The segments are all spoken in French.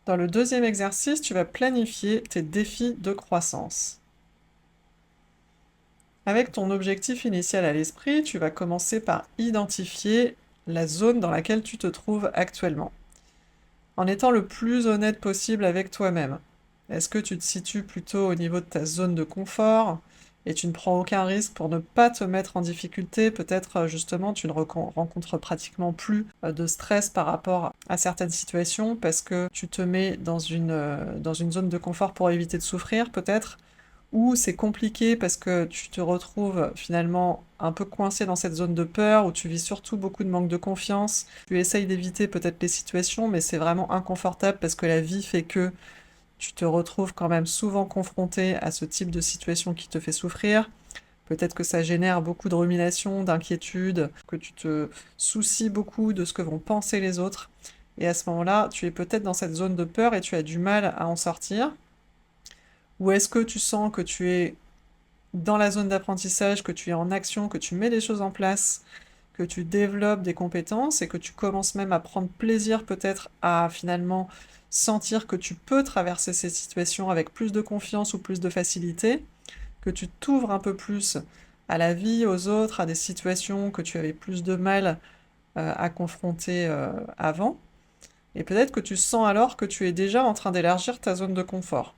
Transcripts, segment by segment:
Dans le deuxième exercice, tu vas planifier tes défis de croissance. Avec ton objectif initial à l'esprit, tu vas commencer par identifier la zone dans laquelle tu te trouves actuellement, en étant le plus honnête possible avec toi-même. Est-ce que tu te situes plutôt au niveau de ta zone de confort et tu ne prends aucun risque pour ne pas te mettre en difficulté? Peut-être justement tu ne rencontres pratiquement plus de stress par rapport à certaines situations parce que tu te mets dans une zone de confort pour éviter de souffrir peut-être? Ou c'est compliqué parce que tu te retrouves finalement un peu coincé dans cette zone de peur, où tu vis surtout beaucoup de manque de confiance. Tu essayes d'éviter peut-être les situations, mais c'est vraiment inconfortable parce que la vie fait que tu te retrouves quand même souvent confronté à ce type de situation qui te fait souffrir. Peut-être que ça génère beaucoup de ruminations, d'inquiétudes, que tu te soucies beaucoup de ce que vont penser les autres. Et à ce moment-là, tu es peut-être dans cette zone de peur et tu as du mal à en sortir. Ou est-ce que tu sens que tu es dans la zone d'apprentissage, que tu es en action, que tu mets des choses en place, que tu développes des compétences et que tu commences même à prendre plaisir peut-être à finalement sentir que tu peux traverser ces situations avec plus de confiance ou plus de facilité, que tu t'ouvres un peu plus à la vie, aux autres, à des situations que tu avais plus de mal à confronter avant. Et peut-être que tu sens alors que tu es déjà en train d'élargir ta zone de confort.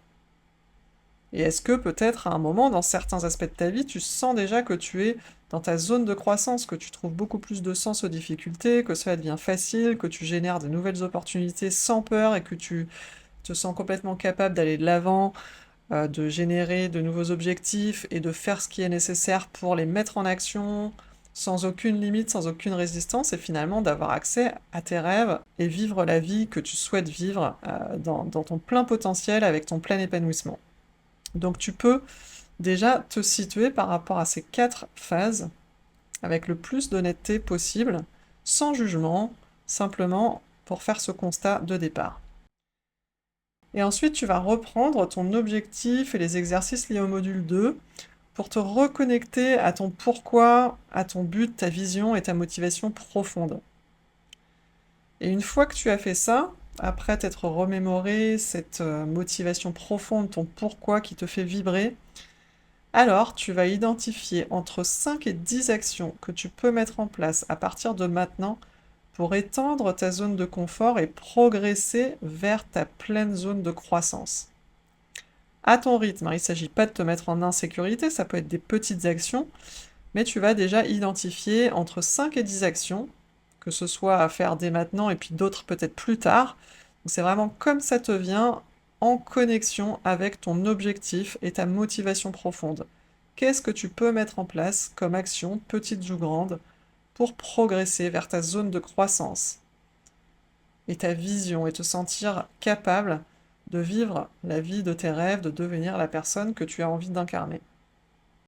Et est-ce que peut-être à un moment, dans certains aspects de ta vie, tu sens déjà que tu es dans ta zone de croissance, que tu trouves beaucoup plus de sens aux difficultés, que cela devient facile, que tu génères de nouvelles opportunités sans peur et que tu te sens complètement capable d'aller de l'avant, de générer de nouveaux objectifs et de faire ce qui est nécessaire pour les mettre en action, sans aucune limite, sans aucune résistance, et finalement d'avoir accès à tes rêves et vivre la vie que tu souhaites vivre dans ton plein potentiel, avec ton plein épanouissement. Donc tu peux déjà te situer par rapport à ces 4 phases avec le plus d'honnêteté possible, sans jugement, simplement pour faire ce constat de départ. Et ensuite, tu vas reprendre ton objectif et les exercices liés au module 2 pour te reconnecter à ton pourquoi, à ton but, ta vision et ta motivation profonde. Et une fois que tu as fait ça, après t'être remémoré cette motivation profonde, ton pourquoi qui te fait vibrer, alors tu vas identifier entre 5 et 10 actions que tu peux mettre en place à partir de maintenant pour étendre ta zone de confort et progresser vers ta pleine zone de croissance. À ton rythme, hein, il ne s'agit pas de te mettre en insécurité, ça peut être des petites actions, mais tu vas déjà identifier entre 5 et 10 actions, que ce soit à faire dès maintenant et puis d'autres peut-être plus tard. Donc c'est vraiment comme ça te vient, en connexion avec ton objectif et ta motivation profonde. Qu'est-ce que tu peux mettre en place comme action, petite ou grande, pour progresser vers ta zone de croissance et ta vision et te sentir capable de vivre la vie de tes rêves, de devenir la personne que tu as envie d'incarner?